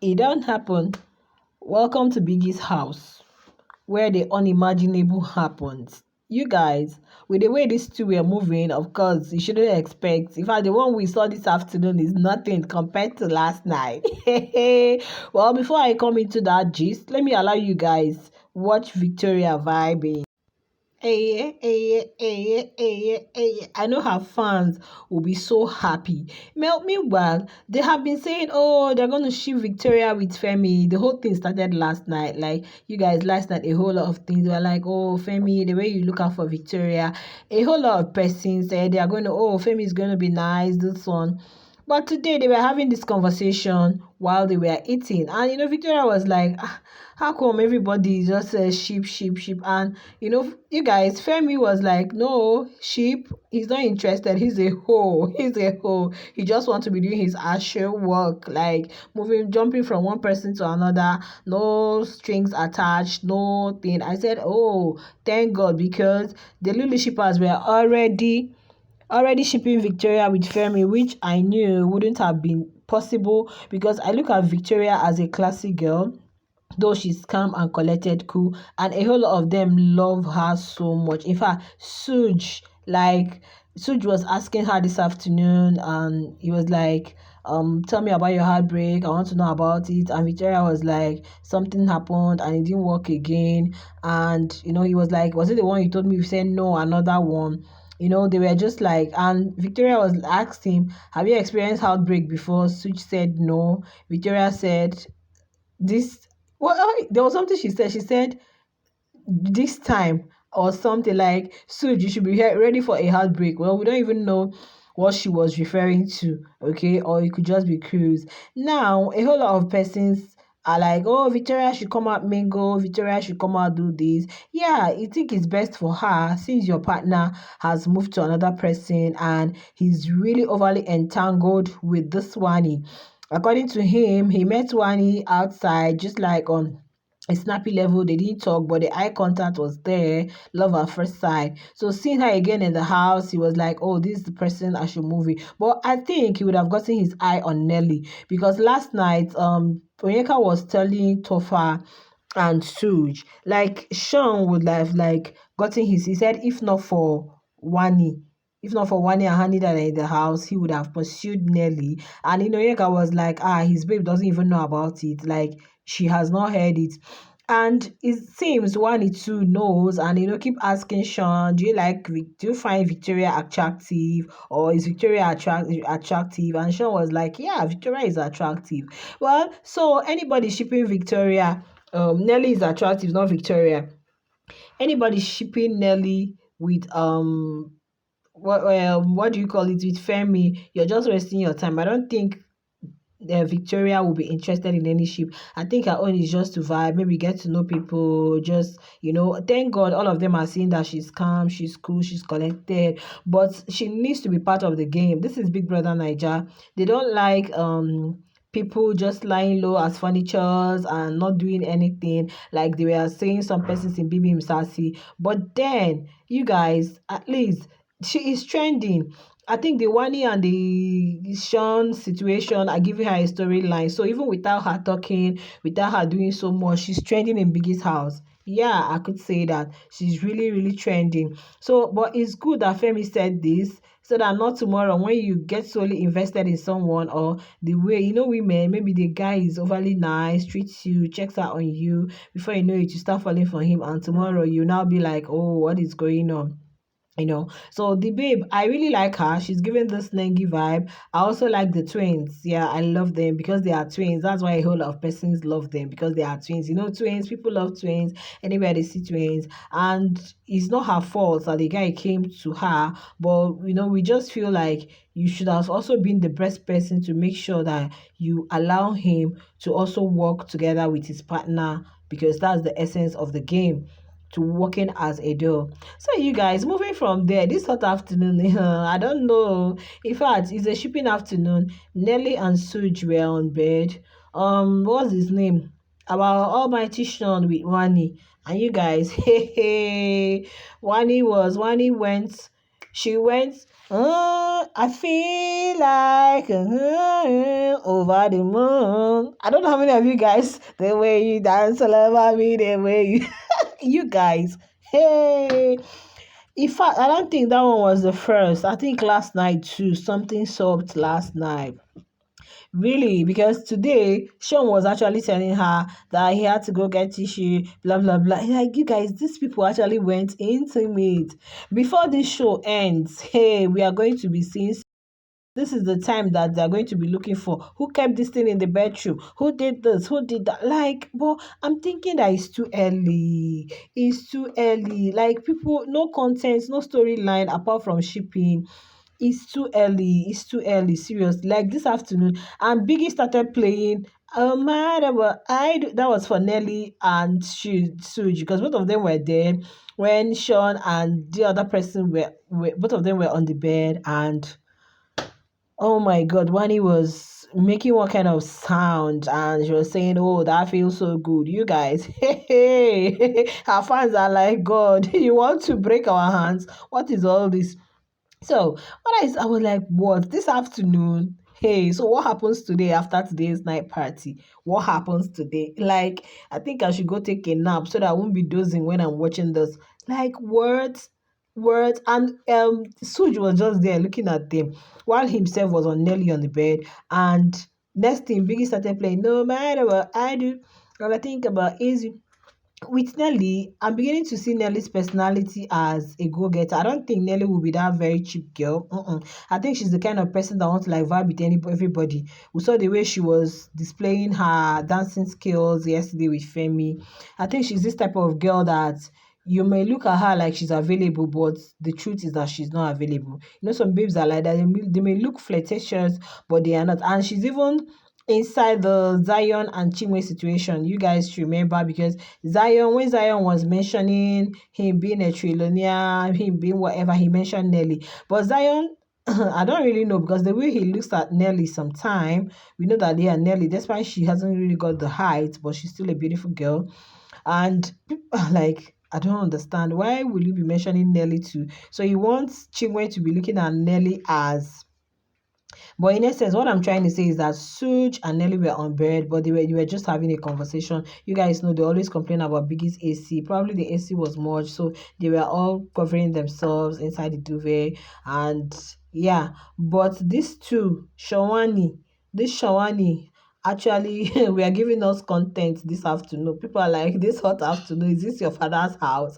It don't happen. Welcome to Biggie's house, where the unimaginable happens. You guys, with the way these two were moving, of course, you shouldn't expect. In fact, the one we saw this afternoon is nothing compared to last night. Well, before I come into that gist, let me allow you guys watch Victoria vibing. I know her fans will be so happy. Meanwhile, they have been saying, oh, they're going to ship Victoria with Femi. The whole thing started last night. Like, you guys, last night, a whole lot of things were like, oh, Femi, the way you look out for Victoria. A whole lot of persons said they are going to, oh, Femi is going to be nice, this one. But today they were having this conversation while they were eating. And, Victoria was like, how come everybody just says sheep, sheep, sheep? And, you guys, Femi was like, no, sheep, he's not interested. He's a hoe. He's a hoe. He just wants to be doing his actual work, like jumping from one person to another, no strings attached, no thing. I said, oh, thank God, because the little shippers were already shipping Victoria with Femi, which I knew wouldn't have been possible because I look at Victoria as a classy girl, though she's calm and collected, cool, and a whole lot of them love her so much. In fact, Sooj was asking her this afternoon, and he was like, tell me about your heartbreak. I want to know about it. And Victoria was like, something happened and it didn't work again. And he was like, was it the one you told me? You said no, another one. They were just like, and Victoria was asked him, have you experienced heartbreak before? Such said no. Victoria said, this, well, there was something she said. She said, this time, or something like, Suj, you should be ready for a heartbreak. Well, we don't even know what she was referring to, okay? Or it could just be cruise. Now, a whole lot of persons are like, oh, Victoria should come out mingle, Victoria should come out do this. Yeah, you think it's best for her since your partner has moved to another person and he's really overly entangled with this WANNI. According to him, he met WANNI outside, just like on a snappy level. They didn't talk, but the eye contact was there. Love at first sight. So seeing her again in the house, he was like, oh, this is the person I should move with. But I think he would have gotten his eye on Nelly, because last night Onyeka was telling Tofa and SOOJ, like SHAUN would have like gotten he said, if not for WANNI, and Honey that are in the house, he would have pursued Nelly. And Yeka was like, his babe doesn't even know about it. Like, she has not heard it. And it seems WANNI too knows, and keep asking SHAUN, do you find Victoria attractive, or is Victoria attractive? And SHAUN was like, yeah, Victoria is attractive. Well, so anybody shipping Victoria, Nelly is attractive, not Victoria. Anybody shipping Nelly with what do you call it, with Femi, you're just wasting your time. I don't think Victoria will be interested in any ship. I think her own is just to vibe, maybe get to know people. Just thank God all of them are seeing that she's calm, she's cool, she's collected. But she needs to be part of the game. This is Big Brother Naija. They don't like people just lying low as furnitures and not doing anything, like they were saying some persons in Bibi Msasi. But then, you guys, at least she is trending. I think the WANNI and the SHAUN situation are giving her a storyline. So even without her talking, without her doing so much, she's trending in Biggie's house. Yeah, I could say that. She's really, really trending. So, but it's good that Femi said this, so that not tomorrow when you get solely invested in someone, or the way, women, maybe the guy is overly nice, treats you, checks out on you, before you know it, you start falling for him, and tomorrow you now be like, oh, what is going on? So the babe, I really like her. She's giving this Nengi vibe. I also like the twins. Yeah, I love them because they are twins. That's why a whole lot of persons love them, because they are twins. Twins, people love twins anywhere they see twins. And it's not her fault that the guy came to her, but we just feel like you should have also been the best person to make sure that you allow him to also work together with his partner, because that's the essence of the game, to working as a duo. So you guys, moving from there, this hot afternoon, I don't know. In fact, it's a shipping afternoon. Nelly and SOOJ were on bed. What's his name? About Almighty SHAUN with WANNI. And you guys, hey, WANNI went. She went I feel like over the moon. I don't know how many of you guys, the way you dance all over me, the way you, you guys, hey. In fact, I don't think that one was the first. I think last night too, something soft last night. Really, because today Sean was actually telling her that he had to go get tissue, blah blah blah. Like, you guys, these people actually went intimate. Before this show ends, hey, we are going to be seeing, this is the time that they're going to be looking for who kept this thing in the bedroom, who did this, who did that. Like, well, I'm thinking that it's too early. It's too early. Like, people, no content, no storyline apart from shipping. It's too early. It's too early. Seriously. Like this afternoon, and Biggie started playing. Oh my, that was for Nelly and SOOJ, because both of them were there when Sean and the other person were both of them were on the bed, and oh my God, WANNI was making one kind of sound, and she was saying, "Oh, that feels so good." You guys, hey, her fans are like, "God, you want to break our hands? What is all this?" So I was like, what, this afternoon? Hey, so what happens today after today's night party? What happens today? Like, I think I should go take a nap so that I won't be dozing when I'm watching this. Like, words, and Suj was just there looking at them while himself was on Nelly on the bed. And next thing, Biggie started playing. No matter what I do, all I think about is you. With Nelly, I'm beginning to see Nelly's personality as a go-getter. I don't think Nelly will be that very cheap girl. I think she's the kind of person that wants to like vibe with everybody. We saw the way she was displaying her dancing skills yesterday with Femi. I think she's this type of girl that you may look at her like she's available, but the truth is that she's not available. You know, some babes are like that. They may look flirtatious, but they are not. And she's even inside the Zion and Chinwe situation. You guys should remember, because when Zion was mentioning him being a trillionaire, him being whatever, he mentioned Nelly. But Zion, I don't really know, because the way he looks at Nelly sometime, we know that yeah, Nelly, despite she hasn't really got the height, but she's still a beautiful girl. And people are like, I don't understand. Why will you be mentioning Nelly too? So he wants Chinwe to be looking at Nelly as, but in essence, what I'm trying to say is that Suj and Nelly were on bed, but they were just having a conversation. You guys know they always complain about Biggie's AC. Probably the AC was much, so they were all covering themselves inside the duvet. And yeah, but these two, Shawani, actually, we are giving us content this afternoon. People are like, this hot afternoon, is this your father's house?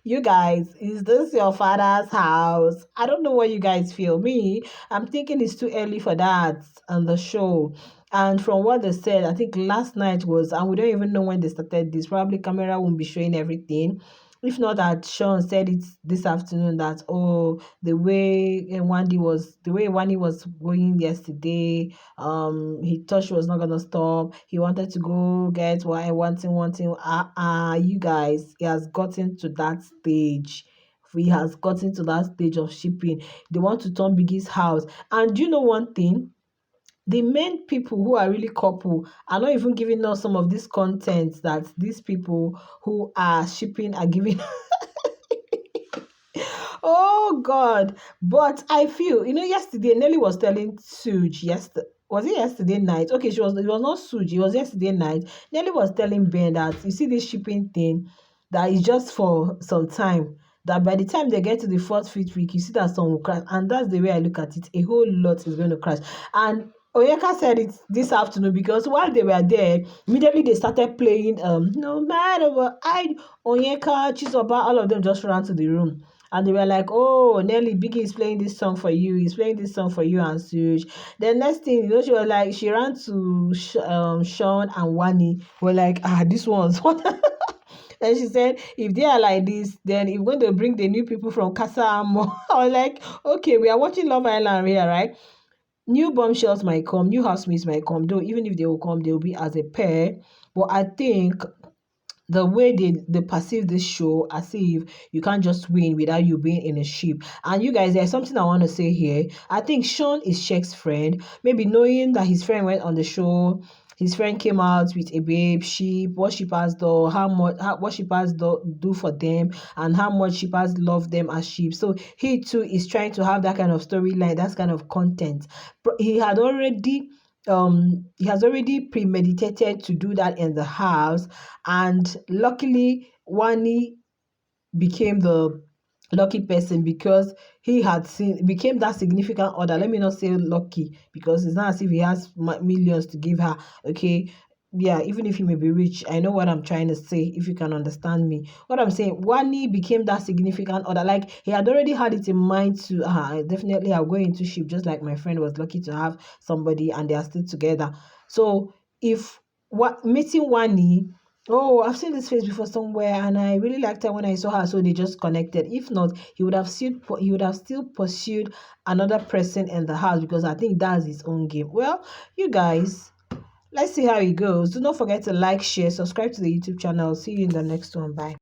You guys, is this your father's house? I don't know what you guys feel. Me, I'm thinking it's too early for that on the show. And from what they said, I think last night was, and we don't even know when they started this. Probably camera won't be showing everything. If not that Sean said it this afternoon that, oh, the way Wani was going yesterday, he thought she was not gonna stop. He wanted to go get what I wanting. You guys, he has gotten to that stage. He has gotten to that stage of shipping. They want to turn Biggie's house. And do you know one thing? The main people who are really couple are not even giving us some of this content that these people who are shipping are giving. Oh God. But I feel, yesterday Nelly was telling Suj, yesterday, was it yesterday night? Okay, it was not Suj, it was yesterday night. Nelly was telling Ben that you see this shipping thing, that is just for some time. That by the time they get to the fourth, fifth week, you see that some will crash. And that's the way I look at it. A whole lot is going to crash. And Oyeka said it this afternoon, because while they were there, immediately they started playing No Matter What I Onyeka, Chizoba, all of them just ran to the room. And they were like, oh, Nelly, Biggie is playing this song for you. He's playing this song for you and Suj. The next thing, she was like, she ran to Shaun and WANNI. Were like, this one's what? And she said, if they are like this, then if we're going to bring the new people from Casa Amo. I was like, okay, we are watching Love Island here, right? New bombshells might come, new housemates might come, though even if they will come, they will be as a pair. But I think the way they perceive this show as if you can't just win without you being in a ship. And you guys, there's something I want to say here. I think Sean is Shek's friend. Maybe knowing that his friend went on the show, his friend came out with a babe sheep, what sheepers do, what sheepers do for them, and how much sheepers love them as sheep. So he too is trying to have that kind of storyline, that kind of content. He has already premeditated to do that in the house, and luckily WANNI became the lucky person because he had seen became that significant other. Let me not say lucky, because it's not as if he has millions to give her. Okay, yeah, even if he may be rich, I know what I'm trying to say, if you can understand me. What I'm saying, WANNI became that significant other. Like, he had already had it in mind to definitely I'll go into ship, just like my friend was lucky to have somebody and they are still together. So if what meeting WANNI, oh, I've seen this face before somewhere, and I really liked her when I saw her, so they just connected. If not, he would have still pursued another person in the house, because I think that's his own game. Well, you guys, let's see how it goes. Do not forget to like, share, subscribe to the YouTube channel. See you in the next one. Bye.